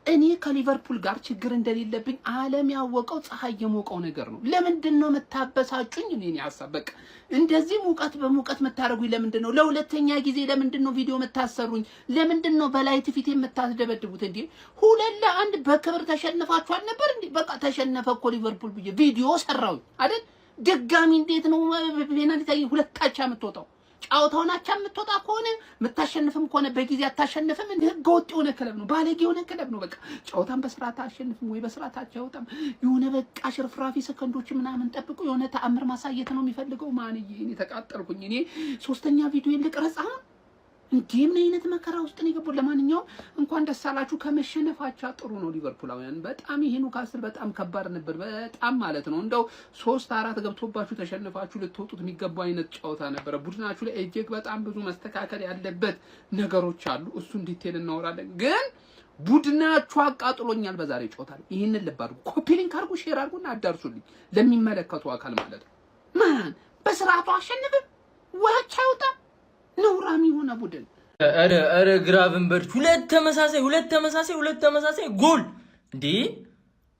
እኔ ከሊቨርፑል ጋር ችግር እንደሌለብኝ ዓለም ያወቀው ፀሐይ የሞቀው ነገር ነው። ለምንድነው መታበሳጩኝ? እኔ ሐሳብ በቃ እንደዚህ ሙቀት በሙቀት መታረጉኝ ለምንድነው? ለሁለተኛ ጊዜ ለምንድነው ቪዲዮ መታሰሩኝ? ለምንድነው በላይት ፊት የምታስደበድቡት? እንዴ 2-1 በክብር ተሸንፋችኋል ነበር እንዴ? በቃ ተሸነፈ እኮ ሊቨርፑል ብዬ ቪዲዮ ሰራው አይደል? ድጋሚ እንዴት ነው ፔናልቲ 2-አቻ የምትወጣው? ጫውታውን አቻ የምትወጣ ከሆነ የምታሸንፍም ከሆነ በጊዜ አታሸንፍም። ህገ ወጥ የሆነ ክለብ ነው፣ ባለጌ የሆነ ክለብ ነው። በቃ ጫውታን በስርዓት አሸንፍም ወይ በስርዓት አቻውጣም የሆነ በቃ ሽርፍራፊ ሰከንዶች ምናምን ጠብቁ የሆነ ተአምር ማሳየት ነው የሚፈልገው። ማንዬ እኔ ተቃጠልኩኝ። እኔ ሶስተኛ ቪዲዮ ልቅረጻ እንዴ ምን አይነት መከራ ውስጥ ነው የገባው? ለማንኛውም እንኳን ደስ አላችሁ። ከመሸነፋቸው ጥሩ ነው ሊቨርፑላውያን። በጣም ይሄ ኒውካስል በጣም ከባድ ነበር፣ በጣም ማለት ነው። እንደው 3-4 ገብቶባችሁ ተሸንፋችሁ ልትወጡት የሚገባው አይነት ጨዋታ ነበር። ቡድናችሁ ላይ እጅግ በጣም ብዙ መስተካከል ያለበት ነገሮች አሉ። እሱን ዲቴል እናወራለን። ግን ቡድናችሁ አቃጥሎኛል በዛሬ ጨዋታ ላይ። ይሄንን ልብ አድርጉ፣ ኮፒ ሊንክ አድርጉ፣ ሼር አድርጉና አዳርሱልኝ ለሚመለከቱ አካል ማለት ነው። ማን በስርዓቱ አሸንፍም ወጭ አይወጣ ነውራሚ ሆነ ቡድን። አረ ግራቨንበርች ሁለት ተመሳሳይ ጎል እንዴ!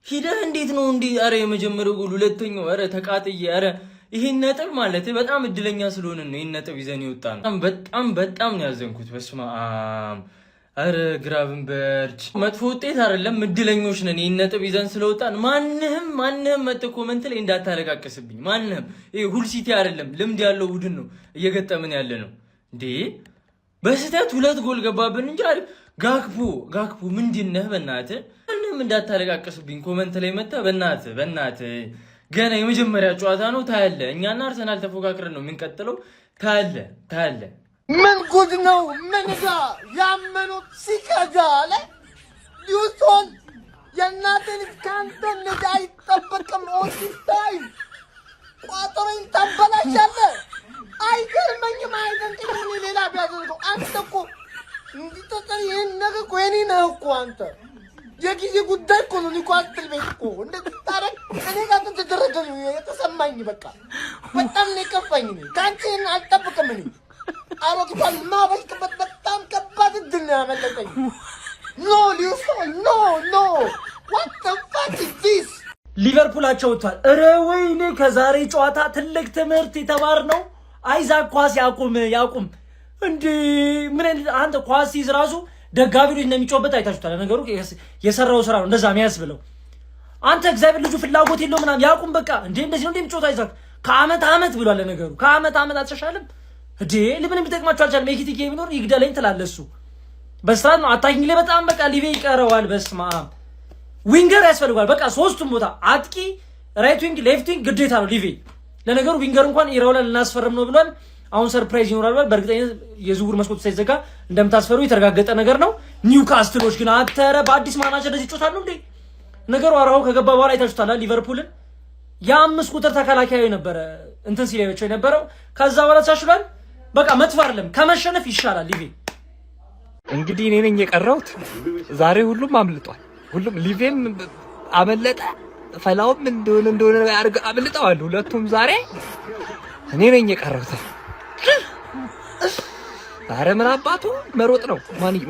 ሂደህ እንዴት ነው እንዴ? አረ የመጀመሪያው ጎል ሁለተኛው፣ አረ ተቃጥዬ። አረ ይሄን ነጥብ ማለት በጣም እድለኛ ስለሆነ ነው ይሄን ነጥብ ይዘን ይወጣን። በጣም ነው ያዘንኩት። በስመ አብ። አረ ግራቨንበርች መጥፎ ውጤት አይደለም፣ እድለኞች ነን ይሄን ነጥብ ይዘን ስለወጣን። ማንንም መጥቶ ኮሜንት ላይ እንዳታለቃቀስብኝ። ማንንም ይሄ ሁል ሲቲ አይደለም፣ ልምድ ያለው ቡድን ነው እየገጠምን ያለ ነው። እንዴ በስተት 2 ጎል ገባብን እንጂ አይደል? ጋክፖ ምንድነህ? በእናትህ ምንም እንዳታለቃቀስብኝ ኮሜንት ላይ መጣ። በእናትህ ገና የመጀመሪያ ጨዋታ ነው። ታያለህ። እኛና አርሰናል ተፎካክረን ነው የምንቀጥለው። ታያለህ። ምን ጉድ ነው? ምን ጋ ያመኑት ሲከዳ አለ ዩቶን የእናትን ካንተ ልጅ አይጠበቅም። ኦሲስታይ ቋጥሮኝ ታበላሻለህ። አይገርመኝም። አይደንቅም። ሌላ ቢያደርገው አንተ እኮ እንዲጠጠር ይህን ነገር እኮ የኔ ነህ እኮ አንተ። የጊዜ ጉዳይ እኮ ነው። እኮ አትል ቤት እኮ እንደዚህ ታረግ እኔ ጋር ተደረገ የተሰማኝ በቃ በጣም ነው የከፋኝ። ከአንቺ ይህን አልጠብቅም። እኔ አሮጊቷን ማበልቅበት በጣም ከባድ እድል ነው ያመለጠኝ። ኖ ሊውሶን ኖ what the fuck is this? ሊቨርፑላቸው ወጥቷል። እረ ወይኔ ከዛሬ ጨዋታ ትልቅ ትምህርት የተማርነው አይዛክ ኳስ ያቁም እንዴ! ምን አንተ ኳስ ሲይዝ ራሱ ደጋፊዎች እንደሚጮህበት አይታችሁታል። ነገሩ የሰራው ስራ ነው እንደዛ የሚያስብለው። አንተ እግዚአብሔር ልጁ ፍላጎት የለው ምናምን ያቁም በቃ። እንዴ እንደዚህ ነው እንደሚጮህ አይዛክ ከአመት ብሏል። ነገሩ ከአመት አትሻሻልም እንዴ? ለምን ቢጠቅማችሁ አልቻለም? የኪቲኬ ቢኖር ይግደለኝ ትላለህ እሱ በስራት ነው። አታኪኝ ላይ በጣም በቃ ሊቬ ይቀረዋል። በስመ አብ ዊንገር ያስፈልጋል። በቃ ሶስቱም ቦታ አጥቂ፣ ራይት ዊንግ፣ ሌፍት ዊንግ ግዴታ ነው ሊቬ። ለነገሩ ዊንገር እንኳን ኢራውላ ልናስፈርም ነው ብሏል። አሁን ሰርፕራይዝ ይኖራል ብሏል። በእርግጠኝነት የዝውውር መስኮቱ ሳይዘጋ እንደምታስፈሩ የተረጋገጠ ነገር ነው። ኒውካስትሎች ግን አተረ በአዲስ ማናጀር እንደዚህ ይጮታሉ እንዴ? ነገሩ አራው ከገባ በኋላ አይታችሁታል። ሊቨርፑልን የ5 ቁጥር ተከላካዩ ነበረ እንትን ሲላይቸው የነበረው ከዛ በኋላ ተሻሽሏል። በቃ መጥፎ አይደለም፣ ከመሸነፍ ይሻላል ሊቬ። እንግዲህ እኔ ነኝ የቀረሁት ዛሬ። ሁሉም አምልጧል። ሁሉም ሊቬም አመለጠ፣ ፈላውም እንደሆነ አምልጠዋል ሁለቱም ዛሬ። እኔ ነኝ የቀረሁት። ዛሬ ምን አባቱ መሮጥ ነው።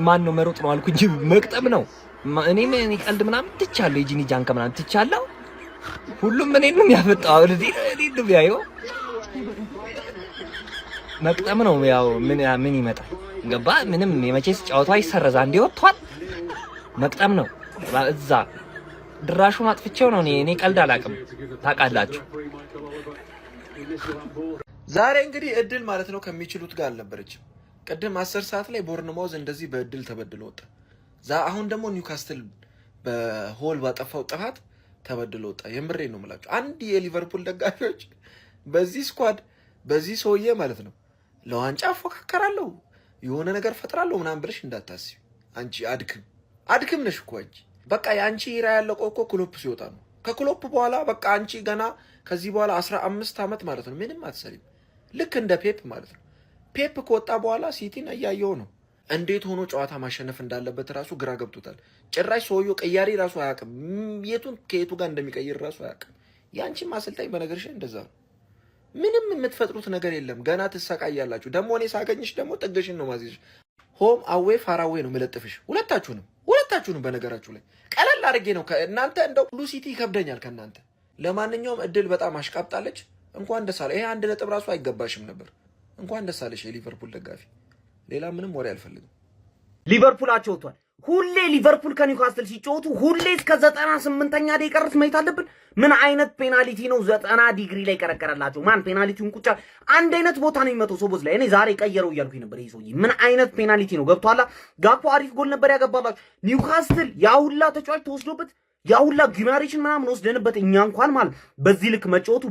ማን ነው መሮጥ ነው አልኩ እንጂ መቅጠም ነው። እኔ ቀልድ ምናምን ትቻለሁ፣ የጂኒ ጃንካ ምናምን ትቻለሁ። ሁሉም እኔን ነው የሚያፈጣው። እኔን ነው ያየው። መቅጠም ነው። ያው ምን ይመጣል ገባ። ምንም የመቼስ ጨዋታው ይሰረዛ እንዴ ወጥቷል። መቅጠም ነው። እዛ ድራሹን አጥፍቼው ነው። እኔ ቀልድ አላውቅም ታውቃላችሁ። ዛሬ እንግዲህ እድል ማለት ነው ከሚችሉት ጋር አልነበረችም። ቅድም 10 ሰዓት ላይ ቦርንማውዝ እንደዚህ በእድል ተበድሎ ወጣ። አሁን ደግሞ ኒውካስትል በሆል ባጠፋው ጥፋት ተበድሎ ወጣ። የምሬ ነው የምላችሁ። አንድ የሊቨርፑል ደጋፊዎች በዚህ ስኳድ በዚህ ሰውዬ ማለት ነው ለዋንጫ ፎካከራለሁ የሆነ ነገር ፈጥራለሁ ምናምን ብለሽ እንዳታስቢ። አንቺ አድክም ነሽ እኮ አንቺ። በቃ ያንቺ ኢራ ያለቀው እኮ ክሎፕ ሲወጣ ነው። ከክሎፕ በኋላ በቃ አንቺ ገና ከዚህ በኋላ 15 ዓመት ማለት ነው ምንም አትሰሪም። ልክ እንደ ፔፕ ማለት ነው። ፔፕ ከወጣ በኋላ ሲቲን እያየው ነው እንዴት ሆኖ ጨዋታ ማሸነፍ እንዳለበት ራሱ ግራ ገብቶታል። ጭራሽ ሰውየው ቀያሪ ራሱ አያውቅም። የቱን ከየቱ ጋር እንደሚቀይር ራሱ አያውቅም። ያንቺ ማሰልጣኝ በነገርሽ እንደዛ ነው። ምንም የምትፈጥሩት ነገር የለም። ገና ትሰቃያላችሁ። ደግሞ እኔ ሳገኝሽ ደግሞ ጥግሽን ነው ማዝሽ። ሆም አዌይ ፋር አዌይ ነው መለጥፍሽ ሁለታችሁንም ሁለታችሁንም በነገራችሁ ላይ ቀለል አድርጌ ነው ከእናንተ እንደው ሉሲቲ ይከብደኛል ከእናንተ። ለማንኛውም እድል በጣም አሽቃብጣለች። እንኳን ደስ አለ። ይሄ 1 ነጥብ ራሱ አይገባሽም ነበር። እንኳን ደስ አለሽ የሊቨርፑል ደጋፊ። ሌላ ምንም ወሬ አልፈልግም። ሊቨርፑል አቸውቷል። ሁሌ ሊቨርፑል ከኒውካስትል ሲጫወቱ ሁሌ እስከ 98ኛ ደቂቃ ድረስ ማየት አለብን። ምን አይነት ፔናልቲ ነው 90 ዲግሪ ላይ ቀረቀረላቸው? ማን ፔናልቲውን ቁጫ አንድ አይነት ቦታ ነው የሚመጣው ሶቦዝ ላይ። እኔ ዛሬ ቀየረው እያልኩኝ ነበር። ይሄ ሰውዬ ምን አይነት ፔናልቲ ነው? ገብቷላ። ጋፖ አሪፍ ጎል ነበር ያገባላችሁ። ኒውካስትል ያውላ ተጫዋች ተወስዶበት ያውላ ጊማሬሽን ምናምን ወስደንበት እኛ እንኳን ማለት በዚህ ልክ መጫወቱ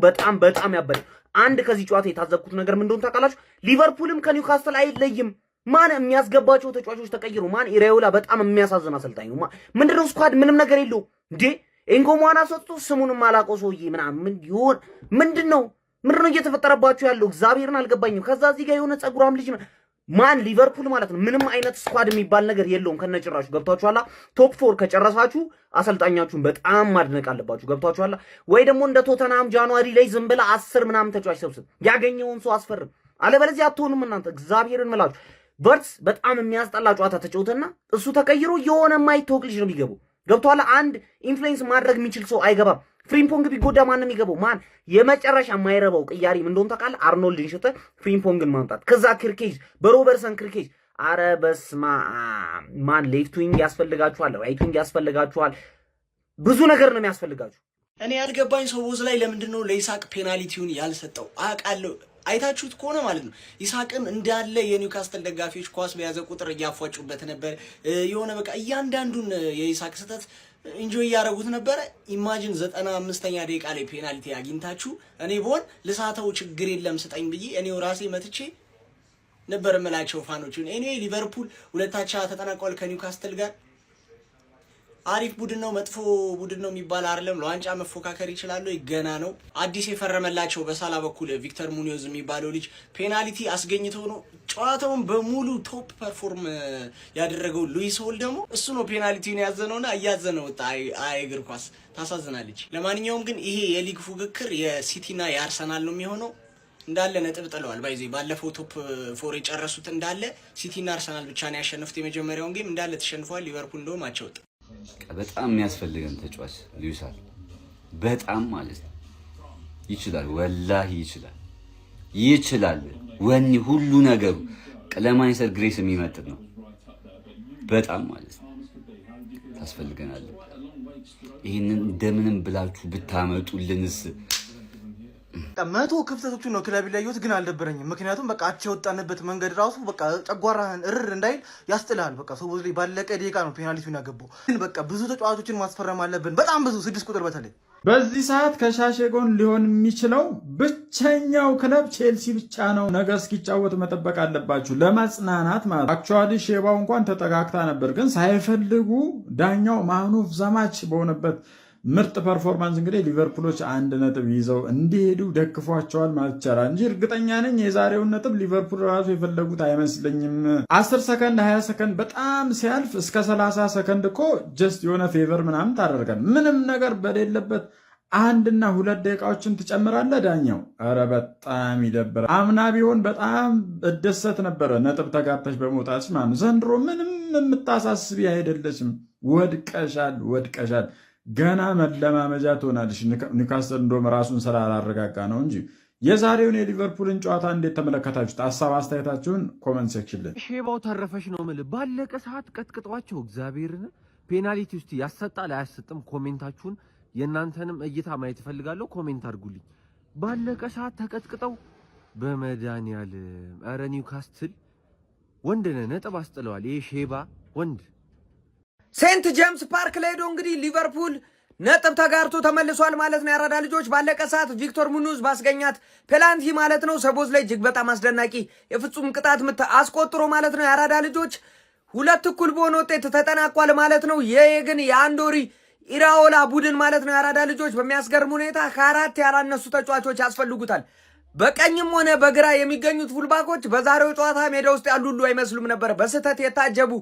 በጣም ያበደ። አንድ ከዚህ ጨዋታ የታዘብኩት ነገር ምን እንደሆነ ታውቃላችሁ? ሊቨርፑልም ከኒውካስትል አይለይም። ማን የሚያስገባቸው ተጫዋቾች ተቀይሩ። ማን ኢሬዮላ በጣም የሚያሳዝን አሰልጣኝ ነው። ምንድነው ስኳድ ምንም ነገር የለው እንዴ? ኤንጎማና ሰጥቶ ስሙንም አላውቀው ሰውዬ ምናምን ይሁን ምንድነው እየተፈጠረባችሁ ያለው? እግዚአብሔርን አልገባኝም። ከዛ እዚህ ጋር የሆነ ጸጉራም ልጅ ማን ሊቨርፑል ማለት ነው ምንም አይነት ስኳድ የሚባል ነገር የለውም ከነጭራሹ። ገብታችኋላ? ቶፕ 4 ከጨረሳችሁ አሰልጣኛችሁን በጣም ማድነቅ አለባችሁ። ገብታችኋላ? ወይ ደግሞ እንደ ቶተናም ጃንዋሪ ላይ ዝም ብለህ 10 ምናምን ተጫዋች ሰብስብ፣ ያገኘውን ሰው አስፈርም። አለበለዚያ አትሆኑም እናንተ። እግዚአብሔርን ምላችሁ ቨርትስ በጣም የሚያስጠላ ጨዋታ ተጫውተና እሱ ተቀይሮ የሆነ የማይታወቅ ልጅ ነው የሚገባው። ገብቷላ? አንድ ኢንፍሉዌንስ ማድረግ የሚችል ሰው አይገባም። ፍሪምፖንግ ቢጎዳ ማን ነው የሚገባው? ማን የመጨረሻ የማይረባው ቅያሪ ምን እንደሆነ ታውቃለህ? አርኖልድን ሽጠህ ፍሪምፖንግን ማምጣት፣ ከዛ ክርኬጅ በሮበርሰን ክርኬጅ። አረ በስማ ማን ሌፍት ዊንግ ያስፈልጋችኋል፣ ራይት ዊንግ ያስፈልጋችኋል፣ ብዙ ነገር ነው የሚያስፈልጋችሁ። እኔ ያልገባኝ ሶቦዝ ላይ ለምንድን ነው ለይሳቅ ፔናልቲውን ያልሰጠው? አውቃለሁ አይታችሁት ከሆነ ማለት ነው ይሳቅን እንዳለ የኒውካስትል ደጋፊዎች ኳስ በያዘ ቁጥር እያፏጩበት ነበር። የሆነ በቃ እያንዳንዱን የይሳቅ ስህተት ኢንጆይ እያደረጉት ነበረ። ኢማጂን 95ኛ ደቂቃ ላይ ፔናልቲ አግኝታችሁ እኔ ብሆን ልሳተው ችግር የለም ስጠኝ ብዬ እኔው ራሴ መትቼ ነበር የምላቸው ፋኖቹን። እኔ ሊቨርፑል 2-2 ተጠናቋል ከኒውካስትል ጋር። አሪፍ ቡድን ነው መጥፎ ቡድን ነው የሚባል አይደለም። ለዋንጫ መፎካከር ይችላል። ገና ነው። አዲስ የፈረመላቸው በሳላ በኩል ቪክተር ሙኒዮዝ የሚባለው ልጅ ፔናልቲ አስገኝተው ነው ጨዋታውን በሙሉ ቶፕ ፐርፎርም ያደረገው። ሉዊስ ሆል ደግሞ እሱ ነው ፔናልቲውን ያዘነውና እያዘነው ወጣ። አይ እግር ኳስ ታሳዝናለች። ለማንኛውም ግን ይሄ የሊግ ፉክክር የሲቲና የአርሰናል ነው የሚሆነው። እንዳለ ነጥብ ጥለዋል። ባይዜ ባለፈው ቶፕ 4 የጨረሱት እንዳለ ሲቲና አርሰናል ብቻ ነው ያሸነፉት። የመጀመሪያውን ጌም እንዳለ ተሸንፏል። ሊቨርፑል እንደውም አቸውጥ በጣም የሚያስፈልገን ተጫዋች ሉዊሳል በጣም ማለት ነው። ይችላል፣ ወላሂ ይችላል። ወኒ ሁሉ ነገሩ ለማንቸስተር ግሬስ የሚመጥን ነው። በጣም ማለት ነው ታስፈልገናል። ይሄንን እንደምንም ብላችሁ ብታመጡልንስ። 100 ክፍተቶችን ነው ክለብ ላይዩት፣ ግን አልደበረኝም። ምክንያቱም በቃ አቻ የወጣንበት መንገድ ራሱ በቃ ጨጓራህን እርር እንዳይል ያስጥላል። በቃ ሶቦዝ ላይ ባለቀ ደቂቃ ነው ፔናልቲውን ያገባው። ግን በቃ ብዙ ተጫዋቾችን ማስፈረም አለብን፣ በጣም ብዙ 6 ቁጥር በተለይ በዚህ ሰዓት ከሻሼ ጎን ሊሆን የሚችለው ብቸኛው ክለብ ቼልሲ ብቻ ነው። ነገ እስኪጫወት መጠበቅ አለባችሁ ለማጽናናት ማለት። አክቹዋሊ ሼባው እንኳን ተጠጋግታ ነበር፣ ግን ሳይፈልጉ ዳኛው ማኑፍ ዘማች በሆነበት ምርጥ ፐርፎርማንስ እንግዲህ ሊቨርፑሎች 1 ነጥብ ይዘው እንዲሄዱ ደግፏቸዋል ማለት ይቻላል እንጂ እርግጠኛ ነኝ የዛሬውን ነጥብ ሊቨርፑል ራሱ የፈለጉት አይመስለኝም። 10 ሰከንድ 20 ሰከንድ በጣም ሲያልፍ እስከ 30 ሰከንድ እኮ ጀስት የሆነ ፌቨር ምናምን ታደርጋል። ምንም ነገር በሌለበት 1 እና 2 ደቂቃዎችን ትጨምራለህ ዳኛው። ኧረ በጣም ይደብራል። አምና ቢሆን በጣም እደሰት ነበረ ነጥብ ተጋብተሽ በመውጣትሽ ማለት ነው። ዘንድሮ ምንም የምታሳስቢ አይደለሽም። ወድቀሻል። ገና መለማመጃ ትሆናለሽ። ኒውካስትል እንደውም ራሱን ስላላረጋጋ ነው እንጂ። የዛሬውን የሊቨርፑልን ጨዋታ እንዴት ተመለከታችሁት? ሀሳብ አስተያየታችሁን ኮመንት ሴክሽን ላይ። ሼባው ተረፈሽ ነው የምልህ። ባለቀ ሰዓት ቀጥቅጧቸው እግዚአብሔርን። ፔናልቲ ውስጥ ያሰጣል አያሰጥም? ኮሜንታችሁን የእናንተንም እይታ ማየት እፈልጋለሁ። ኮሜንት አድርጉልኝ። ባለቀ ሰዓት ተቀጥቅጠው በመድኃኒዓለም። ኧረ ኒውካስትል ወንድ ነህ፣ ነጥብ አስጥለዋል። ይሄ ሼባ ወንድ ሴንት ጄምስ ፓርክ ላይ ሄዶ እንግዲህ ሊቨርፑል ነጥብ ተጋርቶ ተመልሷል ማለት ነው። ያራዳ ልጆች ባለቀ ሰዓት ቪክቶር ሙኒዮዝ ባስገኛት ፔናልቲ ማለት ነው ሰቦዝ ላይ እጅግ በጣም አስደናቂ የፍጹም ቅጣት ምት አስቆጥሮ ማለት ነው። ያራዳ ልጆች 2 እኩል በሆነ ውጤት ተጠናቋል ማለት ነው። ይሄ ግን የአንዶሪ ኢራኦላ ቡድን ማለት ነው። ያራዳ ልጆች በሚያስገርም ሁኔታ ከ4 ያላነሱ ተጫዋቾች ያስፈልጉታል። በቀኝም ሆነ በግራ የሚገኙት ፉልባኮች በዛሬው ጨዋታ ሜዳ ውስጥ ያሉ ሁሉ አይመስሉም ነበር፣ በስህተት የታጀቡ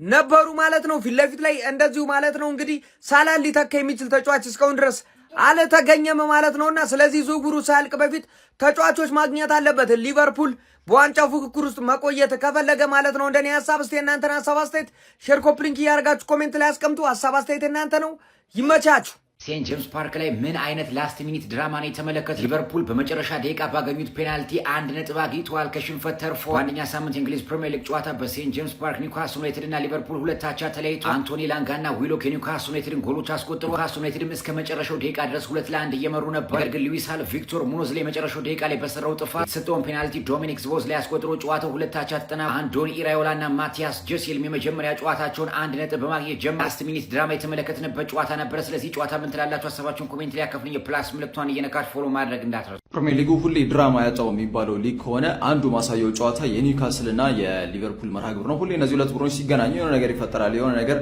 ነበሩ ማለት ነው። ፊት ለፊት ላይ እንደዚሁ ማለት ነው እንግዲህ ሳላን ሊተካ የሚችል ተጫዋች እስካሁን ድረስ አልተገኘም ማለት ነውና ስለዚህ ዝውውሩ ሳያልቅ በፊት ተጫዋቾች ማግኘት አለበት ሊቨርፑል በዋንጫው ፉክክር ውስጥ መቆየት ከፈለገ ማለት ነው። እንደኔ ሐሳብ እስቲ እናንተን ሐሳብ አስተያየት ሼር ኮፒ ሊንክ እያደረጋችሁ ኮሜንት ላይ አስቀምጡ። ሐሳብ አስተያየት እናንተ ነው። ይመቻችሁ። ሴንት ጄምስ ፓርክ ላይ ምን አይነት ላስት ሚኒት ድራማ ነው የተመለከቱት? ሊቨርፑል በመጨረሻ ደቂቃ ባገኙት ፔናልቲ 1 ነጥብ አግኝተዋል ከሽንፈት ተርፎ። በአንደኛ ሳምንት የእንግሊዝ ፕሪሚየር ሊግ ጨዋታ በሴንት ጄምስ ፓርክ ኒውካስል ዩናይትድ እና ሊቨርፑል 2-2 ተለያይቶ አንቶኒ ላንጋና ዊሎክ የኒውካስል ዩናይትድን ጎሎች አስቆጥሮ ኒውካስል ዩናይትድም እስከ መጨረሻው ደቂቃ ድረስ 2-1 እየመሩ ነበር። ነገር ግን ሉዊስ ሃል ቪክቶር ሙኖዝ ላይ መጨረሻው ደቂቃ ላይ በሰራው ጥፋት የተሰጠውን ፔናልቲ ዶሚኒክ ዞቦዝ ላይ አስቆጥሮ ጨዋታው 2-2 ተጠናቀቀ። አንዶኒ ኢራዮላ እና ማቲያስ ጀሲልም የመጀመሪያ ጨዋታቸውን 1 ነጥብ በማግኘት ጀመሩ። ላስት ሚኒት ድራማ የተመለከትንበት ጨዋታ ነበር። ስለዚህ ጨዋታ ምን ትላላችሁ? ሀሳባችሁን ኮሜንት ላይ አካፍሉኝ። የፕላስ ምልክቷን እየነካችሁ ፎሎ ማድረግ እንዳትረሱ። ፕሪሚየር ሊጉ ሁሌ ድራማ ያጣው የሚባለው ሊግ ከሆነ አንዱ ማሳየው ጨዋታ የኒውካስል እና የሊቨርፑል መርሃ ግብር ነው። ሁሌ እነዚህ ሁለት ቡድኖች ሲገናኙ የሆነ ነገር ይፈጠራል፣ የሆነ ነገር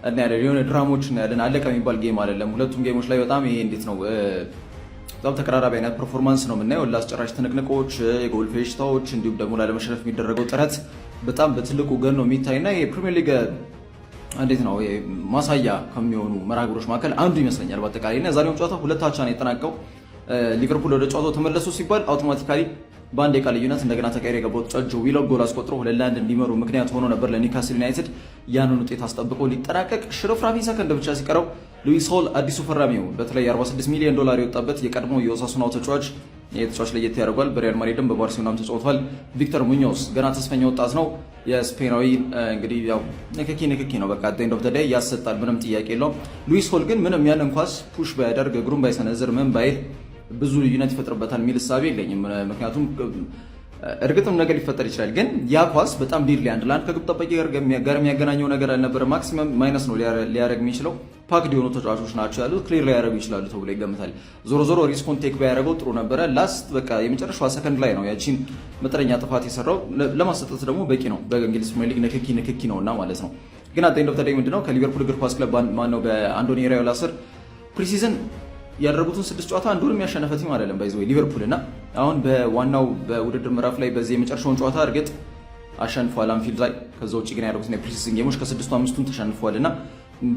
እናያለን፣ የሆነ ድራሞች እናያለን። አለቀ የሚባል ጌም አይደለም። ሁለቱም ጌሞች ላይ በጣም ይሄ እንዴት ነው በጣም ተቀራራቢ አይነት ፐርፎርማንስ ነው የምናየው። ለአስጨራሽ ትንቅንቆች፣ የጎል ፌሽታዎች እንዲሁም ደግሞ ላለመሸነፍ የሚደረገው ጥረት በጣም በትልቁ ገን ነው የሚታይና የፕሪሚየር ሊግ እንዴት ነው ማሳያ ከሚሆኑ መርሃ ግብሮች መካከል አንዱ ይመስለኛል። በአጠቃላይ እና ዛሬው ጨዋታ 2-2 ነው የተጠናቀቀው። ሊቨርፑል ወደ ጨዋታው ተመለሱ ሲባል አውቶማቲካሊ በአንድ የቃል ልዩነት እንደገና ተቀይሮ የገባው ተጫዋቹ ዊሎክ ጎል አስቆጥሮ 2-1 እንዲመሩ ምክንያት ሆኖ ነበር ለኒውካስል ዩናይትድ። ያንን ውጤት አስጠብቆ ሊጠናቀቅ ሽርፍራፊ ሰከንድ ብቻ ሲቀረው ሉዊስ ሆል አዲሱ ፈራሚው በተለይ $46 ሚሊዮን የወጣበት የቀድሞ የኦሳሱናው ተጫዋች የተጫዋች ለየት ያደርጓል። በሪያል ማድሪድም በባርሴሎናም ተጫውቷል። ቪክተር ሙኞስ ገና ተስፈኛ ወጣት ነው። የስፔናዊ እንግዲህ ያው ንክኪ ነው በቃ ኤንድ ኦፍ ዘ ዴይ ያሰጣል፣ ምንም ጥያቄ የለውም። ሉዊስ ሆል ግን ምንም ያንን ኳስ ፑሽ ባያደርግ እግሩን ባይሰነዝር ምን ባይል ብዙ ልዩነት ይፈጥርበታል የሚል እሳቤ የለኝም። ምክንያቱም እርግጥም ነገር ሊፈጠር ይችላል፣ ግን ያ ኳስ በጣም ዲድሊ አንድ ለአንድ ከግብ ጠባቂ ጋር የሚያገናኘው ነገር አልነበረ። ማክሲመም ማይነስ ነው ሊያደርግ የሚችለው። ፓክድ የሆኑ ተጫዋቾች ናቸው ያሉት፣ ክሊር ሊያደርጉ ይችላሉ ተብሎ ይገምታል። ዞሮ ዞሮ ሪስኮን ቴክ ባያደርገው ጥሩ ነበረ። ላስት በቃ የመጨረሻዋ ሰከንድ ላይ ነው ያቺን መጠነኛ ጥፋት የሰራው። ለማሰጠት ደግሞ በቂ ነው። በእንግሊዝ ፕሪሚየር ሊግ ንክኪ ነውና ማለት ነው። ግን አት ኤንድ ኦፍ ዘ ዴይ ምንድነው ከሊቨርፑል እግር ኳስ ክለብ ማነው በአንዶኒ ኢራዮላ ስር ፕሪሲዝን ያደረጉትን 6 ጨዋታ አንዱን የሚያሸነፈ ቲም አይደለም ባይዘው ሊቨርፑል እና አሁን በዋናው በውድድር ምዕራፍ ላይ በዚህ የመጨረሻውን ጨዋታ እርግጥ አሸንፏል አንፊልድ ላይ። ከዛ ውጭ ግን ያደረጉትን የፕሪሲዝን ጌሞች ከ6ቱ 5ቱን ተሸንፏልና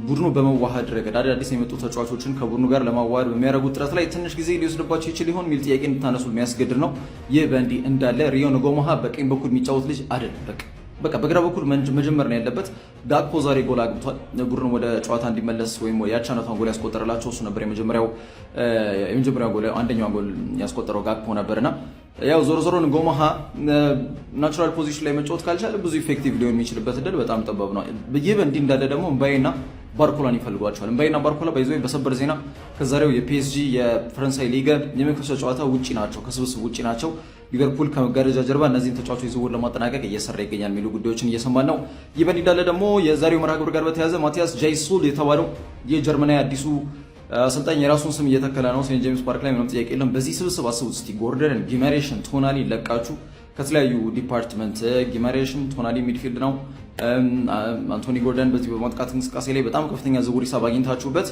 ቡድኑ በመዋሃድ ረገድ አዳዲስ የመጡ ተጫዋቾችን ከቡድኑ ጋር ለማዋሃድ በሚያደርጉት ጥረት ላይ ትንሽ ጊዜ ሊወስድባቸው ይችል ይሆን የሚል ጥያቄ እንድታነሱ የሚያስገድድ ነው። ይህ በእንዲህ እንዳለ ሪዮ ንጎሞሃ በቀኝ በኩል የሚጫወት ልጅ አይደለም። በቃ በግራ በኩል መጀመር ነው ያለበት። ጋክፖ ዛሬ ጎል አግብቷል። ቡድኑ ወደ ጨዋታ እንዲመለስ ወይም ያቻነቷን ጎል ያስቆጠረላቸው እሱ ነበር። የመጀመሪያው ጎል አንደኛው ጎል ያስቆጠረው ጋክፖ ነበርና ያው ዞሮ ዞሮ ንጎሞሃ ናቹራል ፖዚሽን ላይ መጫወት ካልቻለ ብዙ ኢፌክቲቭ ሊሆን የሚችልበት እድል በጣም ጠባብ ነው። ይህ በእንዲህ እንዳለ ደግሞ እምባዬና ባርኮላን ይፈልጓቸዋል። እምባዬና ባርኮላ ባይዞ በሰበር ዜና ከዛሬው የፒኤስጂ የፈረንሳይ ሊግ የመክፈቻ ጨዋታ ውጪ ናቸው፣ ከስብስብ ውጪ ናቸው። ሊቨርፑል ከመጋረጃ ጀርባ እነዚህን ተጫዋቾች ዝውውር ለማጠናቀቅ እየሰራ ይገኛል የሚሉ ጉዳዮችን እየሰማን ነው። ይህ በእንዲህ እንዳለ ደግሞ የዛሬው መርሃ ግብር ጋር በተያያዘ ማቲያስ ጃይሱል የተባለው የጀርመናዊ አዲሱ አሰልጣኝ የራሱን ስም እየተከለ ነው ሴንት ጄምስ ፓርክ ላይ። ምንም ጥያቄ የለም። በዚህ ስብስብ አስቡት እስቲ ጎርደን፣ ጊማሬሽን፣ ቶናሊ ለቃችሁ ከተለያዩ ዲፓርትመንት ጊማሬሽን፣ ቶናሊ ሚድፊልድ ነው። አንቶኒ ጎርደን በዚህ በማጥቃት እንቅስቃሴ ላይ በጣም ከፍተኛ ዝውውር ሂሳብ አግኝታችሁበት፣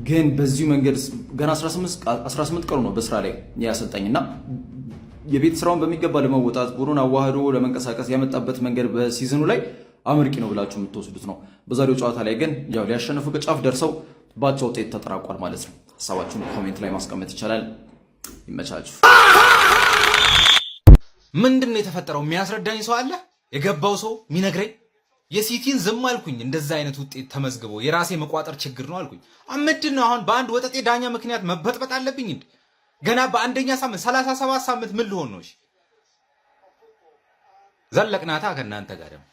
ግን በዚሁ መንገድ ገና 18 ቀኑ ነው በስራ ላይ ያሰልጣኝና የቤት ስራውን በሚገባ ለመወጣት ቡድኑን አዋህዶ ለመንቀሳቀስ ያመጣበት መንገድ በሲዝኑ ላይ አመርቂ ነው ብላችሁ የምትወስዱት ነው። በዛሬው ጨዋታ ላይ ግን ያው ሊያሸንፉ ከጫፍ ደርሰው ባቸው ውጤት ተጠራቋል ማለት ነው። ሀሳባችሁን ኮሜንት ላይ ማስቀመጥ ይቻላል። ይመቻችሁ። ምንድን ነው የተፈጠረው? የሚያስረዳኝ ሰው አለ? የገባው ሰው የሚነግረኝ? የሲቲን ዝም አልኩኝ። እንደዛ አይነት ውጤት ተመዝግቦ የራሴ መቋጠር ችግር ነው አልኩኝ። ምንድን ነው አሁን በአንድ ወጠጤ ዳኛ ምክንያት መበጥበጥ አለብኝ እንዴ? ገና በአንደኛ ሳምንት 37 ሳምንት ምን ልሆን ነው? ዘለቅናታ ከእናንተ ጋር ደግሞ